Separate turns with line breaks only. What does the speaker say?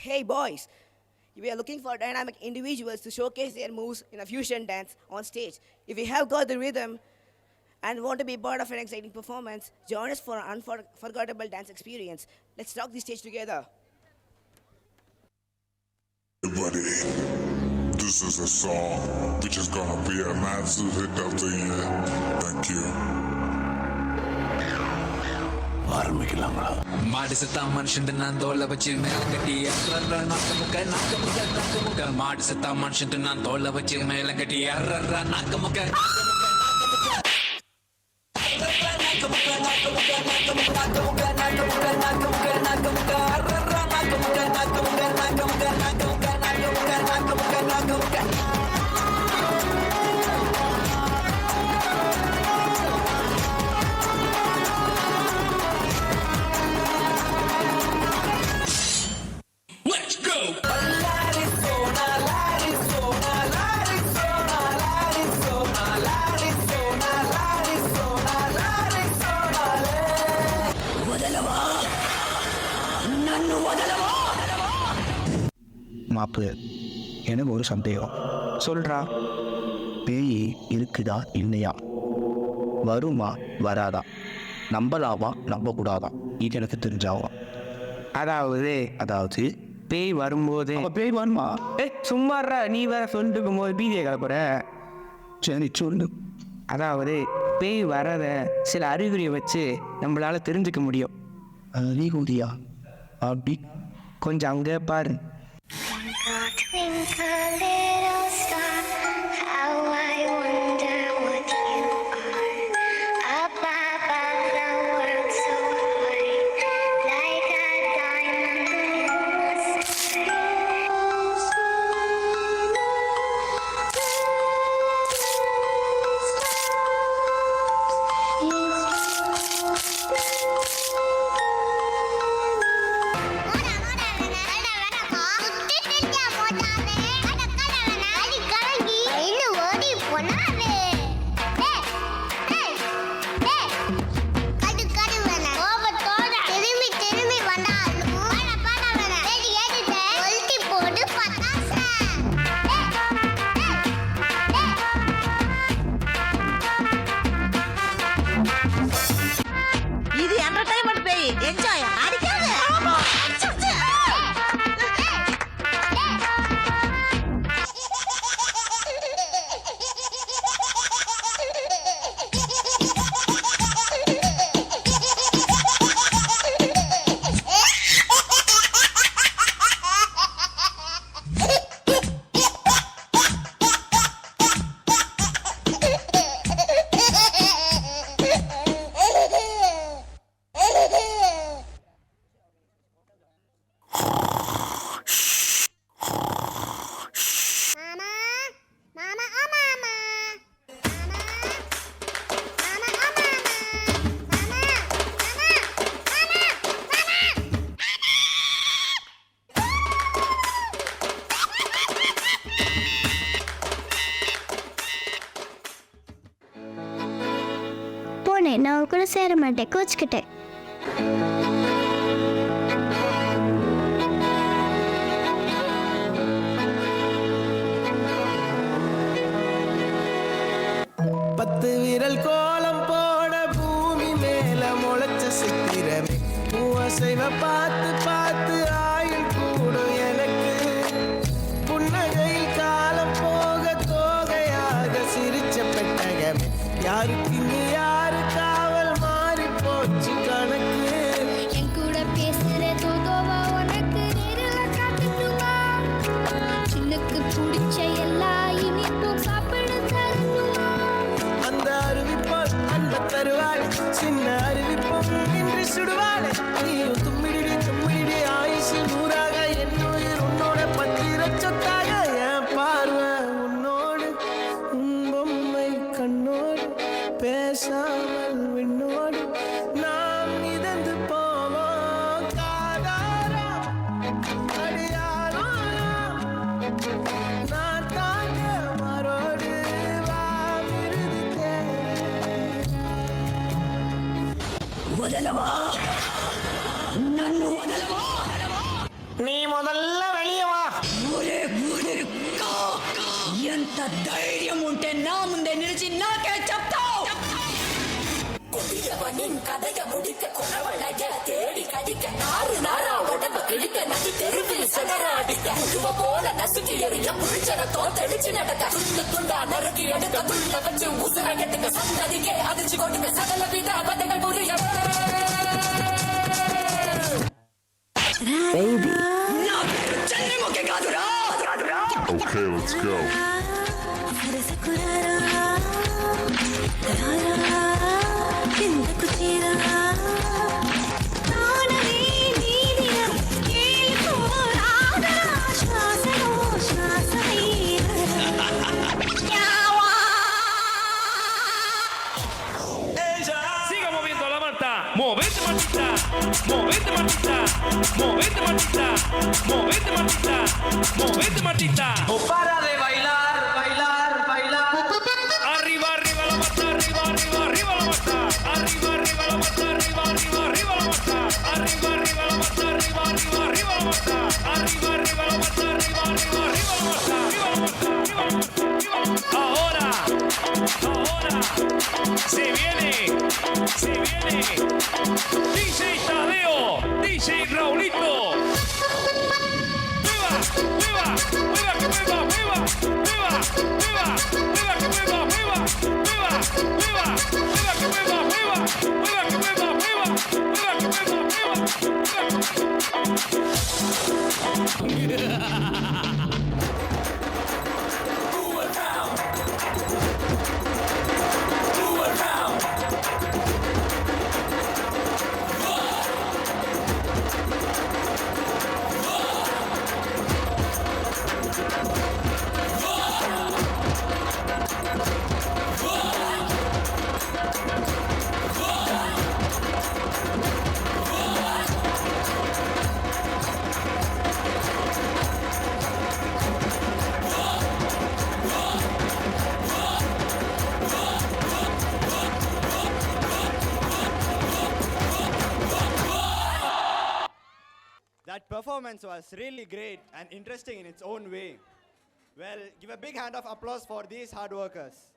Hey boys, we are looking for dynamic individuals to showcase their moves in a fusion dance on stage. If you have got the rhythm and want to be part of an exciting performance, join us for an unforgettable dance experience. Let's rock the stage together.
Everybody, this is a song which is gonna be a massive hit of the year. Thank you. ஆரம்பிக்கலாங்களா?
மாடு செத்தா மனுஷன் நான் தோலை வச்சு மேல கட்டி நாக்க மாடு செத்தா மனுஷன் நான் தோலை வச்சு மேல கட்டி நாக்க
மாப்பு, எனக்கு ஒரு சந்தேகம். சொல்றா. பேய் இருக்குதா இல்லையா? வருமா வராதா? நம்பலாமா நம்பக்கூடாதா? இது எனக்கு தெரிஞ்சாகும்.
அதாவது பேய் வரும்போது
பேய் வருமா?
சும்மாறா, நீ வேற சொல்லிட்டு இருக்கும்போது பீதியை கலப்புற.
சரி சொல்லு.
அதாவது பேய் வரத சில அறிகுறியை வச்சு நம்மளால தெரிஞ்சுக்க முடியும்.
அறிகுறியா? அப்படி
கொஞ்சம் அங்கே பாரு.
Twinkle little star, how I wonder what you are. Up above the world so high, like a diamond in the sky.
இது என்டர்டைன்மெண்ட் பேய், என்ஜாய் அடிக்காத.
போனேன், நான் கூட சேர மாட்டேன், கோச்சுக்கிட்டேன்.
பத்து விரல் கோலம் போட பூமி மேல முளைச்ச சித்திரமே, பூவசைவ பார்த்து பார்த்து ஆயுள் கூடும் எனக்கு. புன்னகையில் காலம் போக தோகையாக சிரிச்ச பெட்டகமே, யாருக்கு இங்கு யாரு காவல் மாறி போச்சு கணக்கு.
என் கூட பேசுற தோதோவா உனக்கு நேரில காட்டுட்டுமா? சின்னுக்கு பிடிச்ச எல்லா இனிப்பும் சாப்பிட தரணுமா?
அந்த அருவிப்போல் அன்ப தருவாள், சின்ன அருவிப்பும் இன்று சுடுவாளே. நீயும் தும்மிடி நீ முதல்ல வெளியே வா.
ఎంత ధైర్యం ఉంటే నా ముందే నిలిచి నాకే చెప్తావు கதைய முடிக்க குறவளைய தேடி கடிக்க நாறு நாரா உடம்ப கிழிக்க நதி தெருவில் சதற அடிக்க முழுவ போல நசுக்கி எறிய புரிச்சன தோத்தெடிச்சு நடக்க துண்டு துண்டா நறுக்கி எடுக்க துள்ள வச்சு உசுர கட்டுக்க சந்ததிக்கே அதிர்ச்சி கொடுக்க சகல வித அபத்தங்கள் புரிய చెన్నెముఖి కాదురా
Okay, let's go.
Siga moviendo la manta, movete mantita, movete mantita, movete mantita, movete mantita, movete mantita.
No para de bailar, bailar, bailar.
Arriba, arriba la manta, arriba, arriba, arriba la manta, arriba, arriba la manta, arriba, arriba, arriba la manta, arriba, arriba la manta, arriba, arriba, arriba la manta, arriba, arriba la manta, arriba, arriba, arriba la manta, arriba la manta, arriba la manta, arriba la manta. Ahora, se viene, DJ Tadeo, DJ Raulito. ¡Viva, viva, viva, que viva, viva, viva, viva, viva, que viva, viva, viva, viva, viva, que viva, viva, viva, que viva, viva, viva, que viva, viva.
That performance was really great and interesting in its own way. Well, give a big hand of applause for these hard workers.